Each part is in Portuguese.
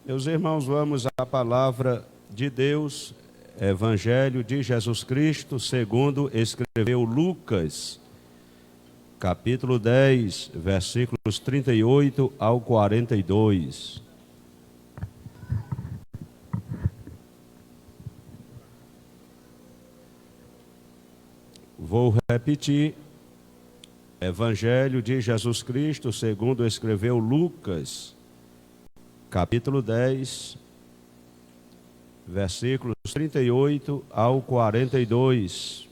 Meus irmãos, vamos à palavra de Deus, Evangelho de Jesus Cristo, segundo escreveu Lucas, capítulo 10, versículos 38 ao 42. Vou repetir. Evangelho de Jesus Cristo, segundo escreveu Lucas, capítulo 10, versículos 38 ao 42.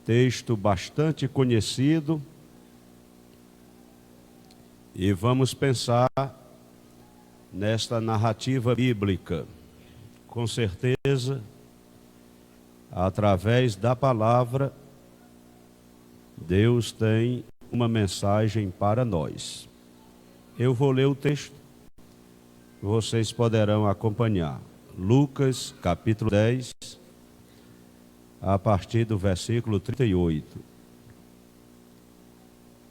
Texto bastante conhecido. E vamos pensar nesta narrativa bíblica. Com certeza, através da palavra, Deus tem uma mensagem para nós. Eu vou ler o texto, vocês poderão acompanhar. Lucas, capítulo 10, a partir do versículo 38.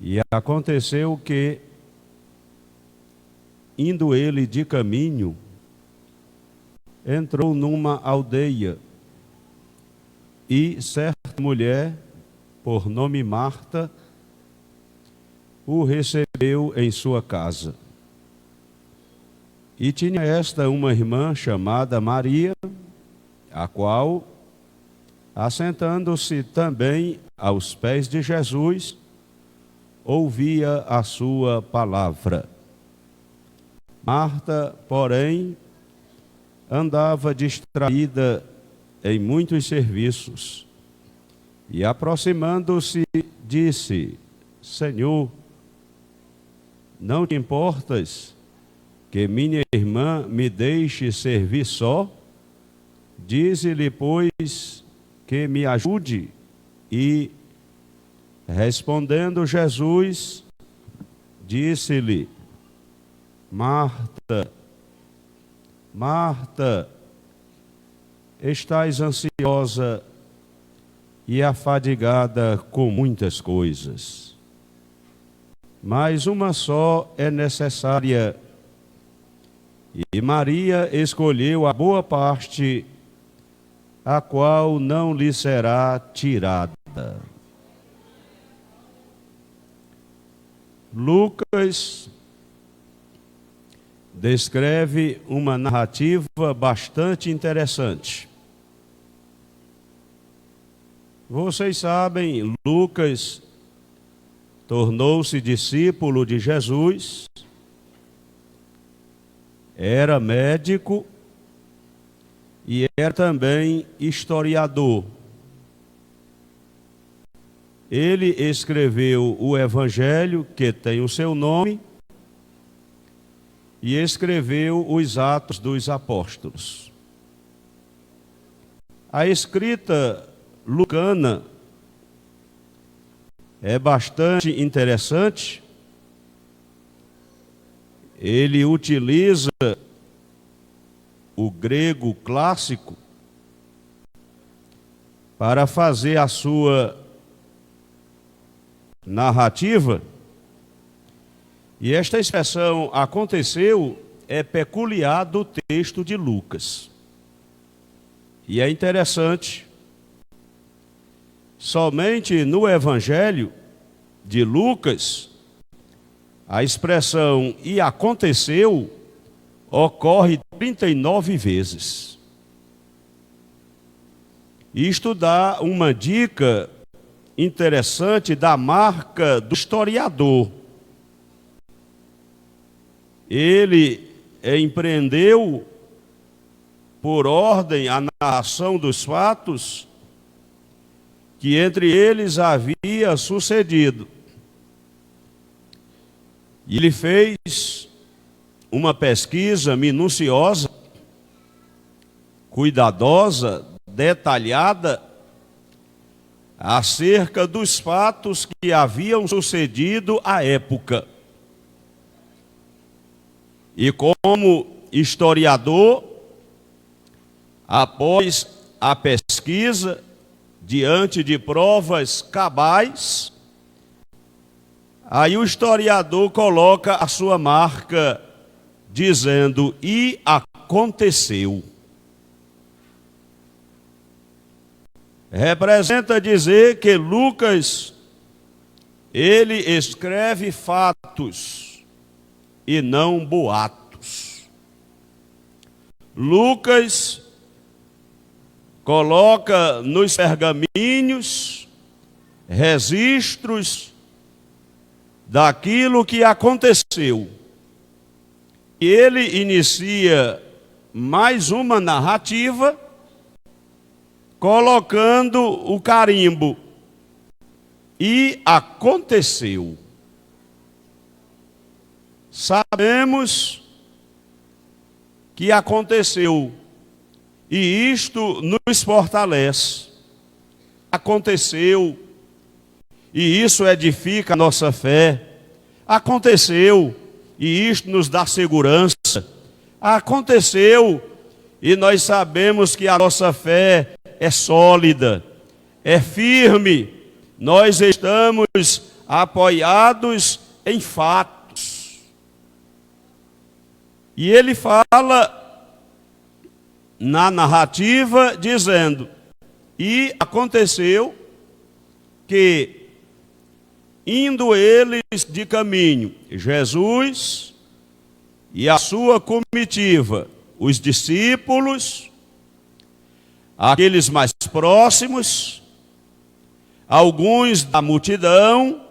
E aconteceu que, indo ele de caminho, entrou numa aldeia, e certa mulher, por nome Marta, o recebeu em sua casa. E tinha esta uma irmã chamada Maria, a qual, assentando-se também aos pés de Jesus, ouvia a sua palavra. Marta, porém, andava distraída em muitos serviços, e aproximando-se, disse: Senhor, não te importas que minha irmã me deixe servir só? Dize-lhe, pois, que me ajude. E, respondendo Jesus, disse-lhe: Marta, Marta, estás ansiosa e afadigada com muitas coisas, mas uma só é necessária, e Maria escolheu a boa parte, a qual não lhe será tirada. Lucas descreve uma narrativa bastante interessante. Vocês sabem, Lucas tornou-se discípulo de Jesus, era médico e era também historiador. Ele escreveu o Evangelho, que tem o seu nome, e escreveu os Atos dos Apóstolos. A escrita lucana é bastante interessante. Ele utiliza o grego clássico para fazer a sua narrativa. E esta expressão aconteceu é peculiar do texto de Lucas. E é interessante. Somente no Evangelho de Lucas, a expressão "e aconteceu" ocorre 39 vezes. Isto dá uma dica interessante da marca do historiador. Ele empreendeu, por ordem, a narração dos fatos que entre eles havia sucedido. E ele fez uma pesquisa minuciosa, cuidadosa, detalhada, acerca dos fatos que haviam sucedido à época. E como historiador, após a pesquisa, diante de provas cabais, aí o historiador coloca a sua marca dizendo: e aconteceu. Representa dizer que Lucas, ele escreve fatos e não boatos. Lucas coloca nos pergaminhos registros daquilo que aconteceu. E ele inicia mais uma narrativa colocando o carimbo: e aconteceu. Sabemos que aconteceu, e isto nos fortalece. Aconteceu, e isso edifica a nossa fé. Aconteceu, e isto nos dá segurança. Aconteceu, e nós sabemos que a nossa fé é sólida, é firme. Nós estamos apoiados em fatos. E ele fala na narrativa dizendo: e aconteceu que, indo eles de caminho, Jesus e a sua comitiva, os discípulos, aqueles mais próximos, alguns da multidão,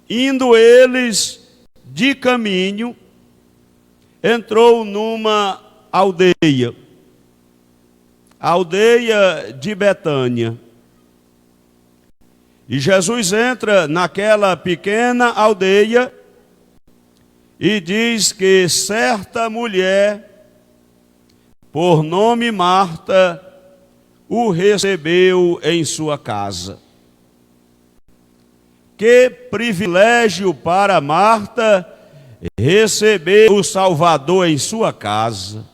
indo eles de caminho, entrou numa aldeia, a aldeia de Betânia. E Jesus entra naquela pequena aldeia e diz que certa mulher, por nome Marta, o recebeu em sua casa. Que privilégio para Marta receber o Salvador em sua casa.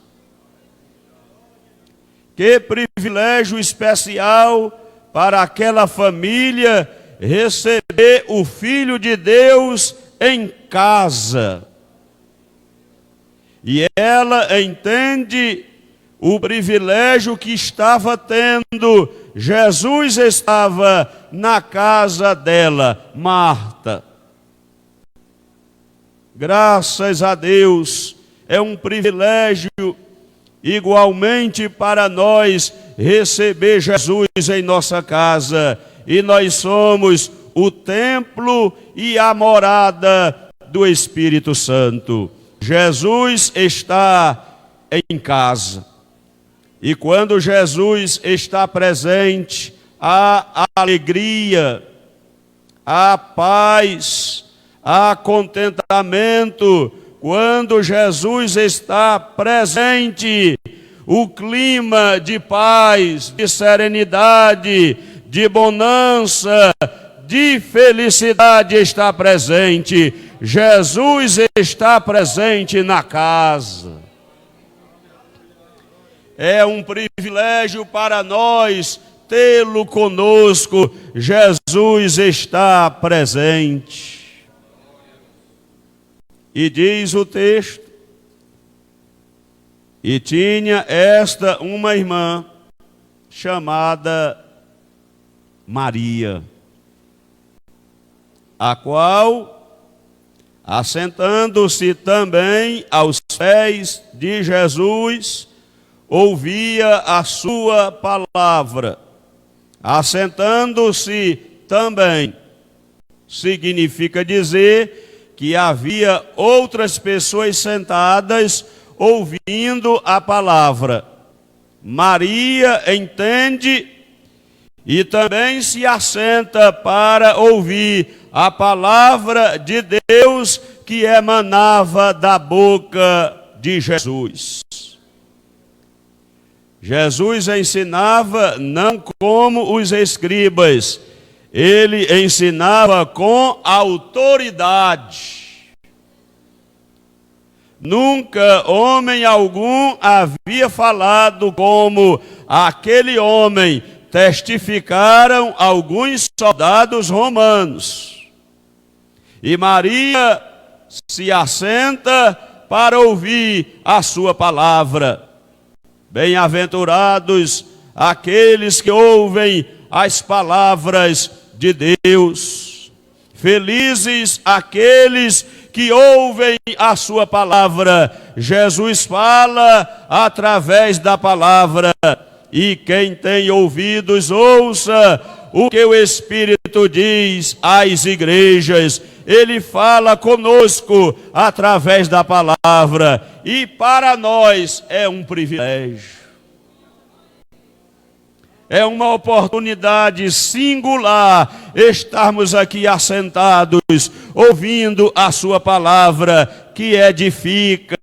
Que privilégio especial para aquela família receber o Filho de Deus em casa. E ela entende o privilégio que estava tendo. Jesus estava na casa dela, Marta. Graças a Deus, é um privilégio igualmente para nós receber Jesus em nossa casa. E nós somos o templo e a morada do Espírito Santo. Jesus está em casa. E quando Jesus está presente, há alegria, há paz, há contentamento. Quando Jesus está presente, o clima de paz, de serenidade, de bonança, de felicidade está presente. Jesus está presente na casa. É um privilégio para nós tê-lo conosco. Jesus está presente. E diz o texto: e tinha esta uma irmã chamada Maria, a qual, assentando-se também aos pés de Jesus, ouvia a sua palavra. Assentando-se também significa dizer que havia outras pessoas sentadas ouvindo a palavra. Maria entende e também se assenta para ouvir a palavra de Deus que emanava da boca de Jesus. Jesus ensinava não como os escribas, ele ensinava com autoridade. Nunca homem algum havia falado como aquele homem, testificaram alguns soldados romanos. E Maria se assenta para ouvir a sua palavra. Bem-aventurados aqueles que ouvem as palavras de Deus. Felizes aqueles que ouvem a sua palavra. Jesus fala através da palavra. E quem tem ouvidos, ouça o que o Espírito diz às igrejas. Ele fala conosco através da palavra. E para nós é um privilégio. É uma oportunidade singular estarmos aqui assentados, ouvindo a sua palavra, que edifica,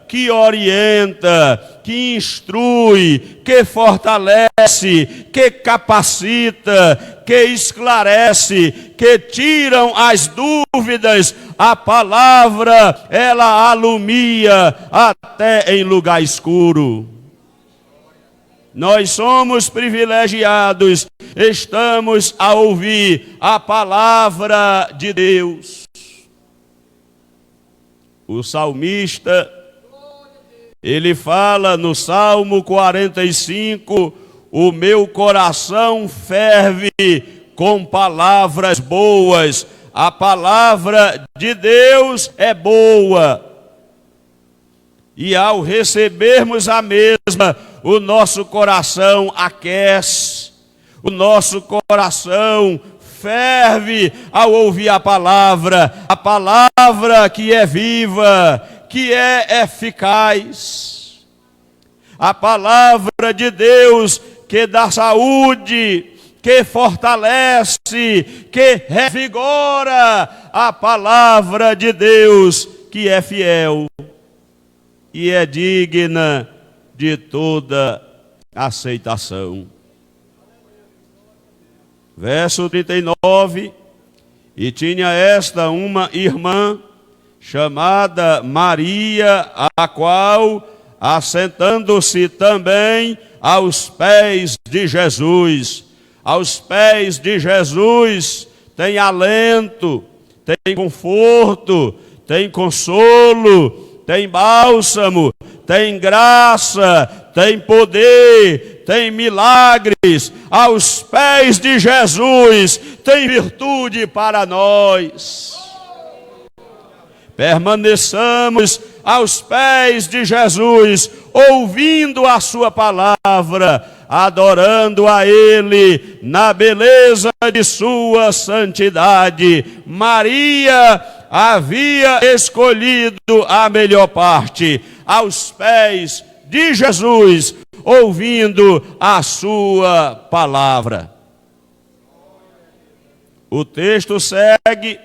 que orienta, que instrui, que fortalece, que capacita, que esclarece, que tiram as dúvidas. A palavra, ela alumia até em lugar escuro. Nós somos privilegiados, estamos a ouvir a palavra de Deus. O salmista, ele fala no Salmo 45, o meu coração ferve com palavras boas. A palavra de Deus é boa. E ao recebermos a mesma, o nosso coração aquece, o nosso coração ferve ao ouvir a palavra que é viva, que é eficaz. A palavra de Deus que dá saúde, que fortalece, que revigora. A palavra de Deus que é fiel e é digna de toda aceitação. Verso 39, e tinha esta uma irmã, chamada Maria, a qual, assentando-se também aos pés de Jesus. Aos pés de Jesus tem alento, tem conforto, tem consolo, tem bálsamo, tem graça, tem poder, tem milagres. Aos pés de Jesus tem virtude para nós. Permaneçamos aos pés de Jesus, ouvindo a sua palavra, adorando a Ele na beleza de sua santidade. Maria havia escolhido a melhor parte, aos pés de Jesus, ouvindo a sua palavra. O texto segue,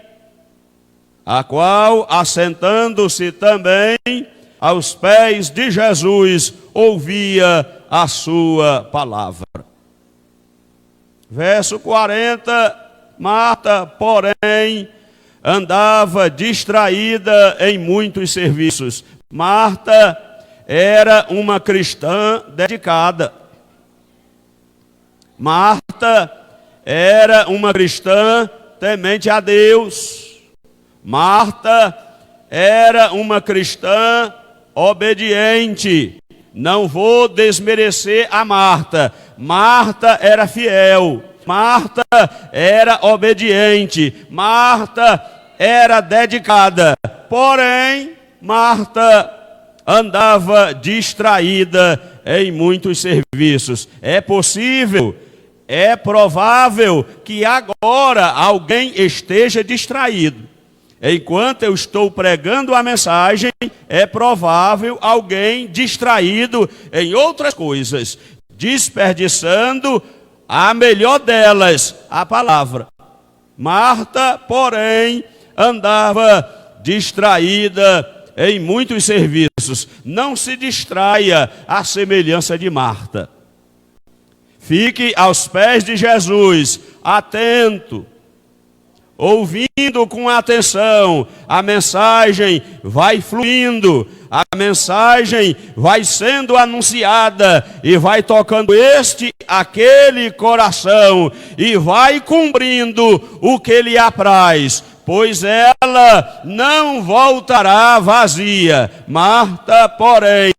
a qual, assentando-se também aos pés de Jesus, ouvia a sua palavra. Verso 40, Marta, porém, andava distraída em muitos serviços. Marta era uma cristã dedicada. Marta era uma cristã temente a Deus. Marta era uma cristã obediente. Não vou desmerecer a Marta. Marta era fiel. Marta era obediente. Marta era dedicada. Porém, Marta andava distraída em muitos serviços. É possível, é provável que agora alguém esteja distraído. Enquanto eu estou pregando a mensagem, é provável alguém distraído em outras coisas, desperdiçando a melhor delas, a palavra. Marta, porém, andava distraída em muitos serviços. Não se distraia à semelhança de Marta. Fique aos pés de Jesus, atento, ouvindo com atenção. A mensagem vai fluindo, a mensagem vai sendo anunciada e vai tocando aquele coração e vai cumprindo o que lhe apraz. pois ela não voltará vazia. Marta, porém,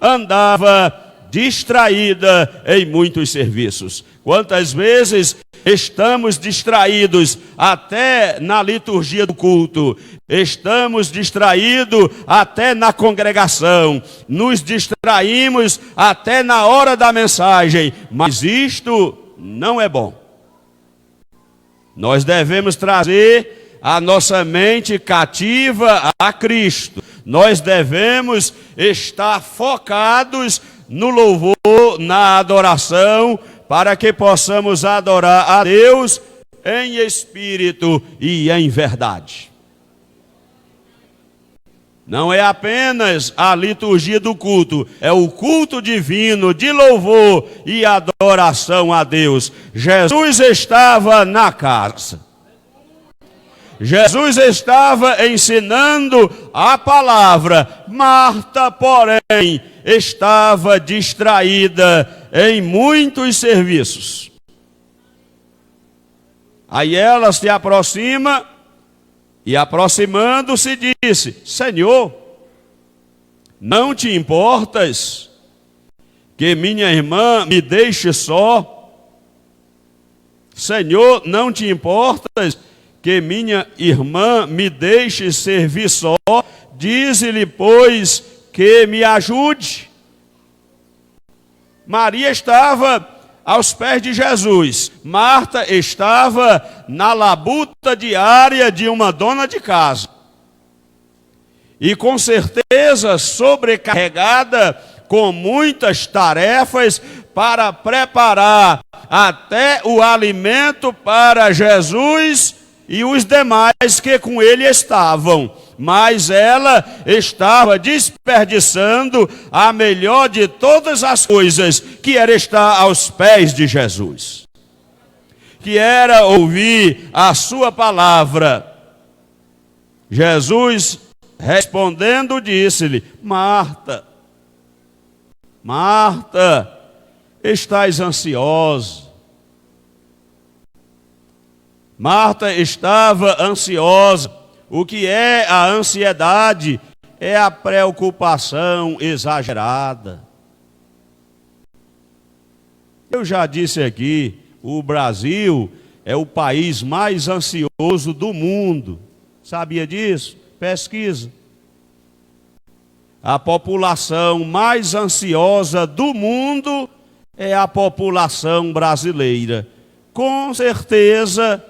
andava distraída em muitos serviços. Quantas vezes estamos distraídos até na liturgia do culto, estamos distraídos até na congregação, nos distraímos até na hora da mensagem, mas isto não é bom. Nós devemos trazer a nossa mente cativa a Cristo. Nós devemos estar focados no louvor, na adoração, para que possamos adorar a Deus em espírito e em verdade. Não é apenas a liturgia do culto, é o culto divino de louvor e adoração a Deus. Jesus estava na casa. Jesus estava ensinando a palavra. Marta, porém, estava distraída em muitos serviços. Aí ela se aproxima e, aproximando-se, disse: Senhor, não te importas que minha irmã me deixe só? Senhor, não te importas que minha irmã me deixe servir só? Dize-lhe, pois, que me ajude. Maria estava aos pés de Jesus. Marta estava na labuta diária de uma dona de casa. E com certeza sobrecarregada com muitas tarefas para preparar até o alimento para Jesus e os demais que com ele estavam. Mas ela estava desperdiçando a melhor de todas as coisas, que era estar aos pés de Jesus, que era ouvir a sua palavra. Jesus, respondendo, disse-lhe: Marta, Marta, estás ansiosa. Marta estava ansiosa. O que é a ansiedade? É a preocupação exagerada. Eu já disse aqui, o Brasil é o país mais ansioso do mundo. Sabia disso? Pesquisa. A população mais ansiosa do mundo é a população brasileira. Com certeza,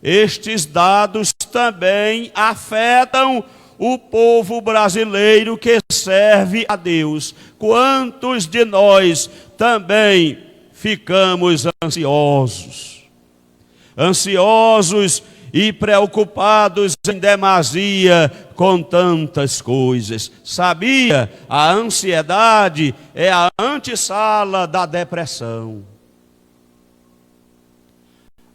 estes dados também afetam o povo brasileiro que serve a Deus. Quantos de nós também ficamos ansiosos? Ansiosos e preocupados em demasia com tantas coisas. Sabia? A ansiedade é a antessala da depressão.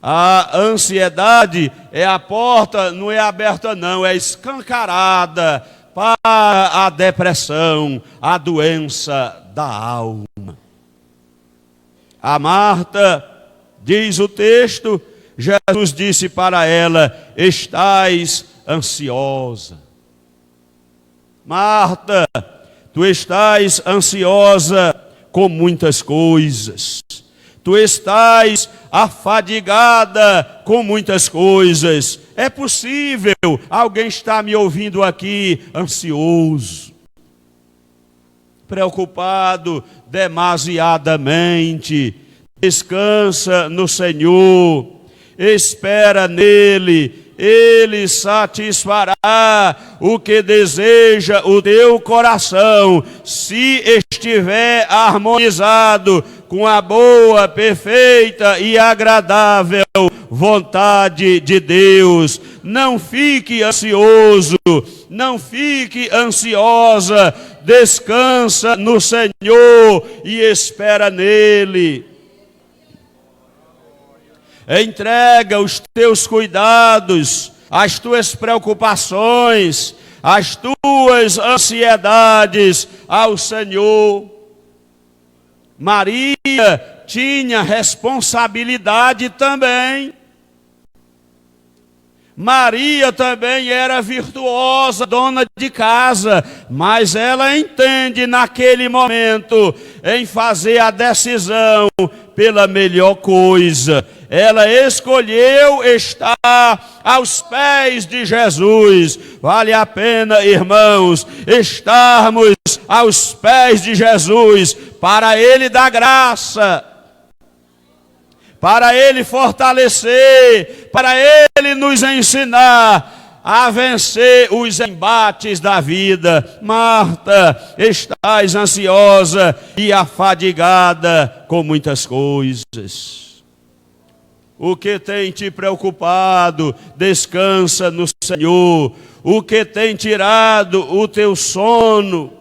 A ansiedade é a porta, não é aberta não, é escancarada para a depressão, a doença da alma. A Marta, diz o texto, Jesus disse para ela: estás ansiosa. Marta, tu estás ansiosa com muitas coisas. Tu estás afadigada com muitas coisas. É possível alguém está me ouvindo aqui ansioso, preocupado demasiadamente. Descansa no Senhor, espera nele. Ele satisfará o que deseja o teu coração, se estiver harmonizado com a boa, perfeita e agradável vontade de Deus. Não fique ansioso, não fique ansiosa, descansa no Senhor e espera nele. Entrega os teus cuidados, as tuas preocupações, as tuas ansiedades ao Senhor. Maria tinha responsabilidade também. Maria também era virtuosa, dona de casa, mas ela entende naquele momento em fazer a decisão pela melhor coisa. Ela escolheu estar aos pés de Jesus. Vale a pena, irmãos, estarmos aos pés de Jesus para Ele dar graça, para Ele fortalecer, para Ele nos ensinar a vencer os embates da vida. Marta, estás ansiosa e afadigada com muitas coisas. O que tem te preocupado, descansa no Senhor. O que tem tirado o teu sono,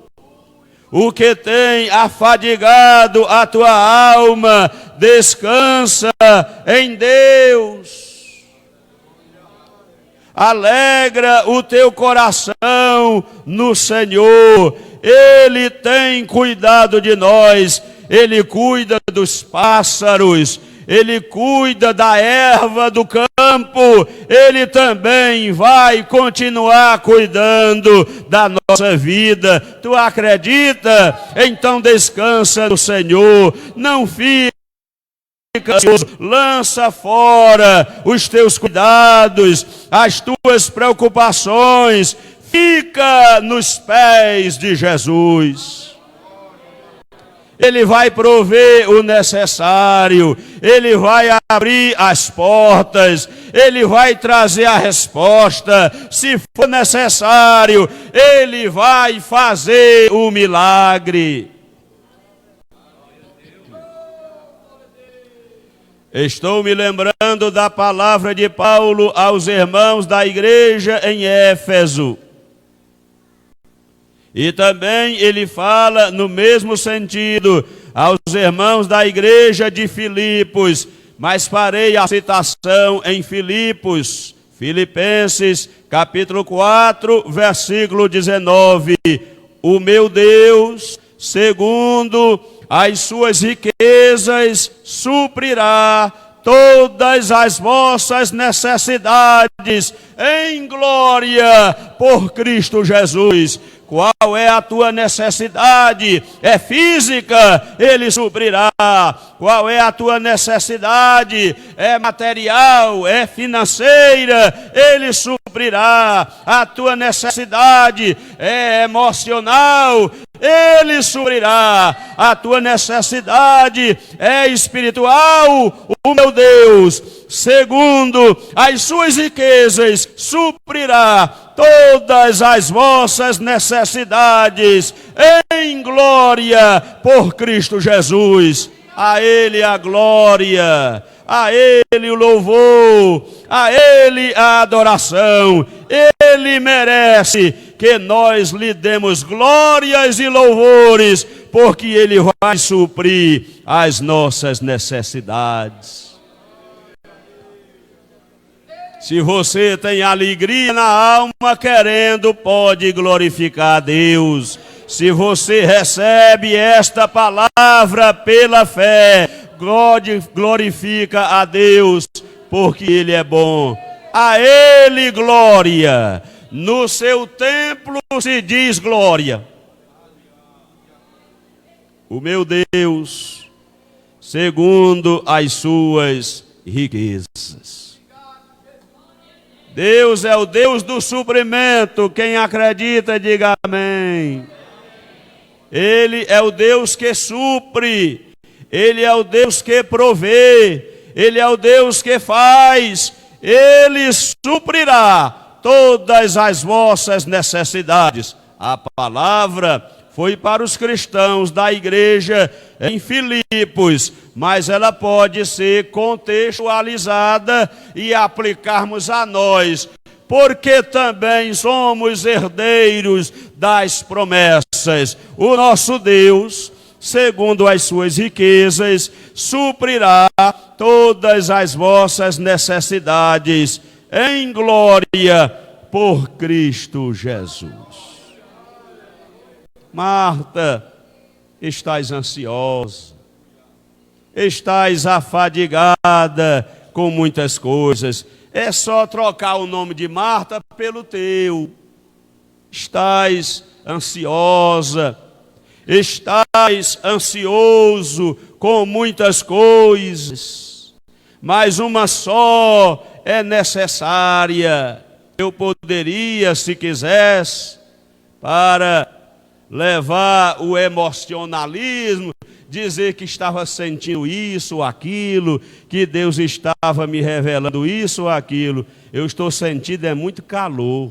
o que tem afadigado a tua alma, descansa em Deus. Alegra o teu coração no Senhor. Ele tem cuidado de nós. Ele cuida dos pássaros. Ele cuida da erva do campo. Ele também vai continuar cuidando da nossa vida. Tu acredita? Então descansa no Senhor. Não fica ansioso. Lança fora os teus cuidados, as tuas preocupações. Fica nos pés de Jesus. Ele vai prover o necessário, Ele vai abrir as portas, Ele vai trazer a resposta. Se for necessário, Ele vai fazer o milagre. Estou me lembrando da palavra de Paulo aos irmãos da igreja em Éfeso. E também ele fala no mesmo sentido aos irmãos da igreja de Filipos, mas parei a citação em Filipos, Filipenses, capítulo 4, versículo 19. O meu Deus, segundo as suas riquezas, suprirá todas as vossas necessidades em glória por Cristo Jesus. Qual é a tua necessidade? É física? Ele suprirá. Qual é a tua necessidade? É material? É financeira? Ele suprirá. A tua necessidade é emocional? Ele suprirá. A tua necessidade é espiritual? O meu Deus, segundo as suas riquezas, suprirá todas as vossas necessidades em glória por Cristo Jesus. A Ele a glória, a Ele o louvor, a Ele a adoração. Ele merece que nós lhe demos glórias e louvores, porque Ele vai suprir as nossas necessidades. Se você tem alegria na alma querendo, pode glorificar a Deus. Se você recebe esta palavra pela fé, glorifica a Deus, porque Ele é bom. A Ele glória. No seu templo se diz glória. O meu Deus, segundo as suas riquezas. Deus é o Deus do suprimento. Quem acredita, diga amém. Ele é o Deus que supre. Ele é o Deus que provê. Ele é o Deus que faz. Ele suprirá todas as vossas necessidades. A palavra foi para os cristãos da igreja em Filipos, mas ela pode ser contextualizada e aplicarmos a nós, porque também somos herdeiros das promessas. O nosso Deus, segundo as suas riquezas, suprirá todas as vossas necessidades em glória por Cristo Jesus. Marta, estás ansiosa, estás afadigada com muitas coisas. É só trocar o nome de Marta pelo teu. Estás ansiosa, estás ansioso com muitas coisas, mas uma só é necessária. Eu poderia, se quisesse, para levar o emocionalismo, dizer que estava sentindo isso ou aquilo, que Deus estava me revelando isso ou aquilo. Eu estou sentindo muito calor.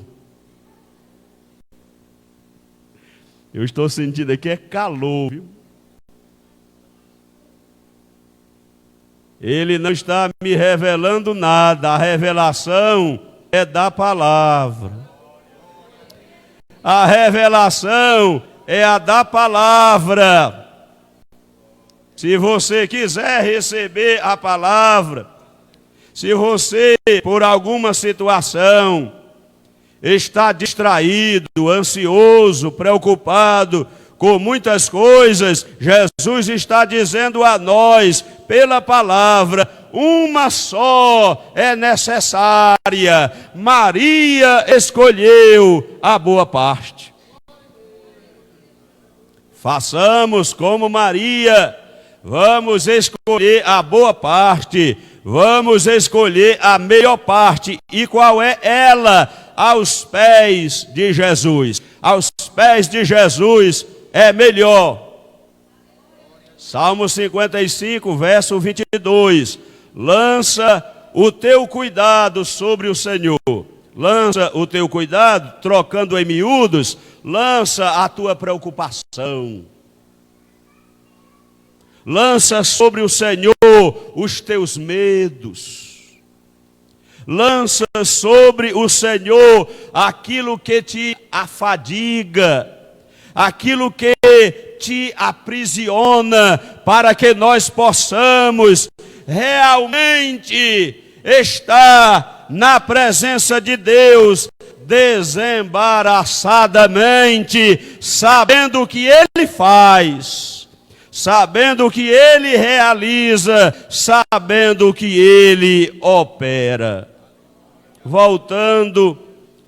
Eu estou sentindo aqui calor, viu? Ele não está me revelando nada, a revelação é da palavra. A revelação é a da palavra. Se você quiser receber a palavra, se você, por alguma situação, está distraído, ansioso, preocupado com muitas coisas, Jesus está dizendo a nós, pela palavra, uma só é necessária. Maria escolheu a boa parte. Façamos como Maria. Vamos escolher a boa parte, vamos escolher a melhor parte. E qual é ela? Aos pés de Jesus. Aos pés de Jesus é melhor. Salmo 55, verso 22. Lança o teu cuidado sobre o Senhor. Lança o teu cuidado, trocando em miúdos, lança a tua preocupação. Lança sobre o Senhor os teus medos. Lança sobre o Senhor aquilo que te afadiga, aquilo que te aprisiona, para que nós possamos realmente estar na presença de Deus, desembaraçadamente, sabendo o que Ele faz, sabendo o que Ele realiza, sabendo o que Ele opera. Voltando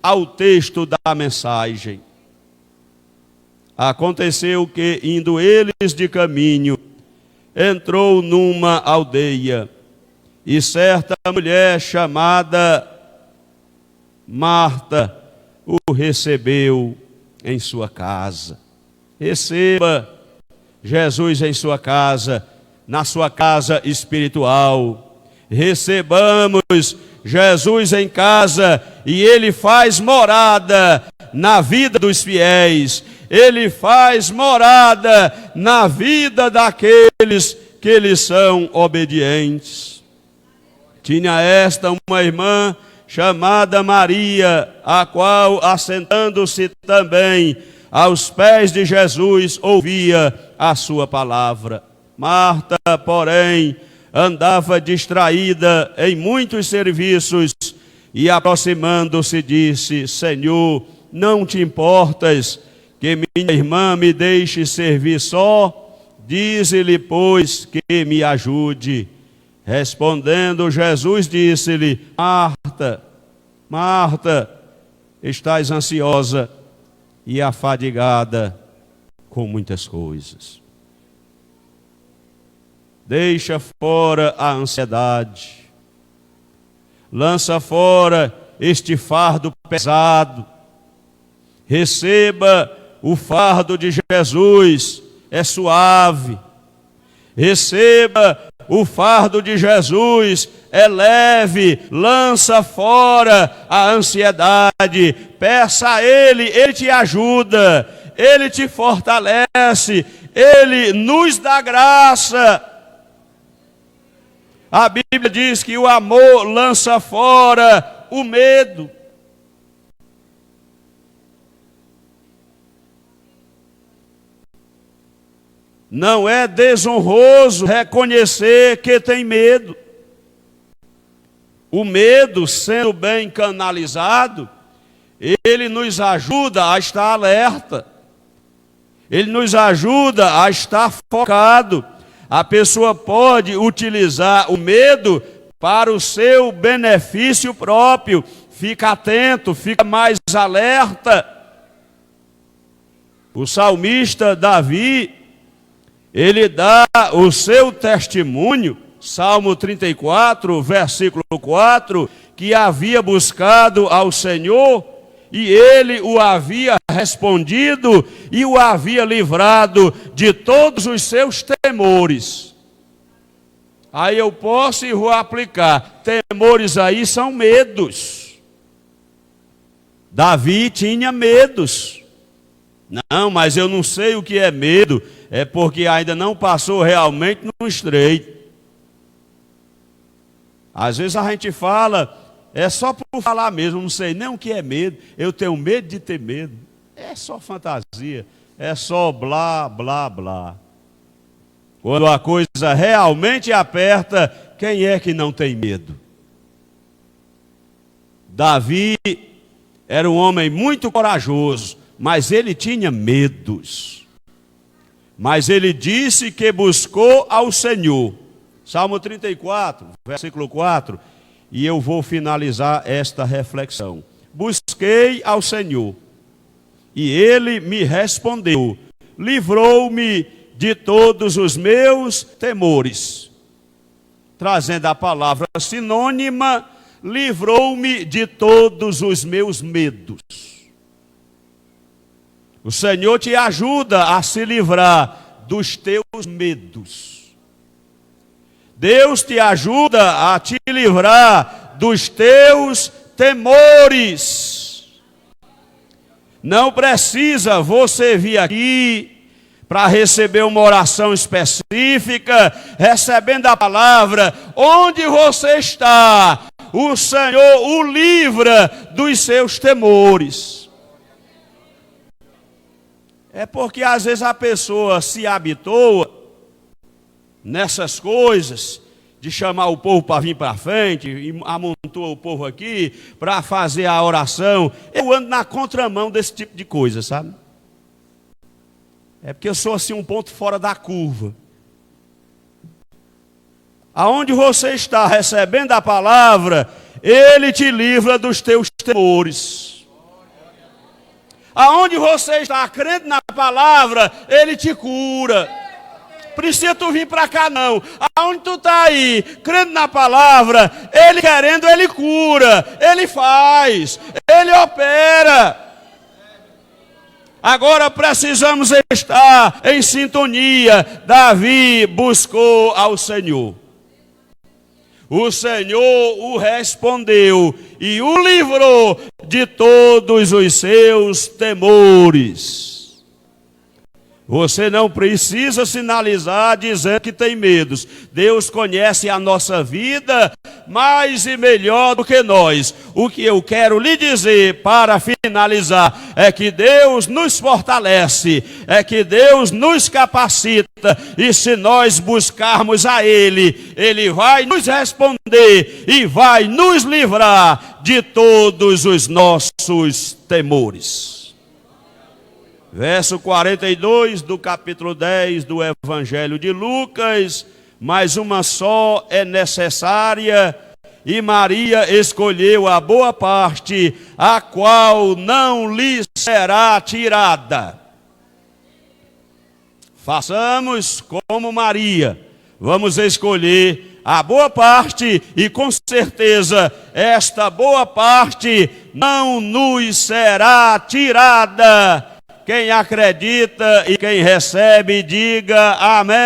ao texto da mensagem. Aconteceu que, indo eles de caminho, entrou numa aldeia, e certa mulher chamada Marta o recebeu em sua casa. Receba Jesus em sua casa, na sua casa espiritual. Recebamos Jesus em casa, e Ele faz morada na vida dos fiéis. Ele faz morada na vida daqueles que lhe são obedientes. Tinha esta uma irmã chamada Maria, a qual, assentando-se também aos pés de Jesus, ouvia a sua palavra. Marta, porém, andava distraída em muitos serviços, e aproximando-se disse: Senhor, não te importas que minha irmã me deixe servir só? Dize-lhe, pois, que me ajude. Respondendo Jesus, disse-lhe: Marta, Marta, estás ansiosa e afadigada com muitas coisas. Deixa fora a ansiedade. Lança fora este fardo pesado. Receba o fardo de Jesus, é suave. Receba o fardo de Jesus, é leve. Lança fora a ansiedade. Peça a Ele, Ele te ajuda, Ele te fortalece, Ele nos dá graça. A Bíblia diz que o amor lança fora o medo. Não é desonroso reconhecer que tem medo. O medo, sendo bem canalizado, ele nos ajuda a estar alerta. Ele nos ajuda a estar focado. A pessoa pode utilizar o medo para o seu benefício próprio. Fica atento, fica mais alerta. O salmista Davi, ele dá o seu testemunho, Salmo 34, versículo 4, que havia buscado ao Senhor, e ele o havia respondido e o havia livrado de todos os seus temores. Aí eu posso e vou aplicar. Temores aí são medos. Davi tinha medos. Não, mas eu não sei o que é medo. É porque ainda não passou realmente no estreito. Às vezes a gente fala, é só por falar mesmo, não sei nem o que é medo. Eu tenho medo de ter medo. É só fantasia. É só blá, blá, blá. Quando a coisa realmente aperta, quem é que não tem medo? Davi era um homem muito corajoso, mas ele tinha medos. Mas ele disse que buscou ao Senhor. Salmo 34, versículo 4. E eu vou finalizar esta reflexão. Busquei ao Senhor, e ele me respondeu. Livrou-me de todos os meus temores. Trazendo a palavra sinônima, livrou-me de todos os meus medos. O Senhor te ajuda a se livrar dos teus medos. Deus te ajuda a te livrar dos teus temores. Não precisa você vir aqui para receber uma oração específica, recebendo a palavra. Onde você está, o Senhor o livra dos seus temores. É porque às vezes a pessoa se habitoa nessas coisas, de chamar o povo para vir para frente, e amontoa o povo aqui, para fazer a oração. Eu ando na contramão desse tipo de coisa, sabe? É porque eu sou assim um ponto fora da curva. Aonde você está recebendo a palavra, Ele te livra dos teus temores. Aonde você está crendo na palavra, Ele te cura. Precisa tu vir para cá não. Aonde tu está aí, crendo na palavra, Ele querendo, Ele cura, Ele faz, Ele opera. Agora precisamos estar em sintonia. Davi buscou ao Senhor. O Senhor o respondeu e o livrou de todos os seus temores. Você não precisa sinalizar dizendo que tem medos. Deus conhece a nossa vida mais e melhor do que nós. O que eu quero lhe dizer para finalizar é que Deus nos fortalece, é que Deus nos capacita, e se nós buscarmos a Ele, Ele vai nos responder e vai nos livrar de todos os nossos temores. Verso 42 do capítulo 10 do Evangelho de Lucas. Mas uma só é necessária, e Maria escolheu a boa parte, a qual não lhe será tirada. Façamos como Maria, vamos escolher a boa parte, e com certeza esta boa parte não nos será tirada. Quem acredita e quem recebe, diga amém.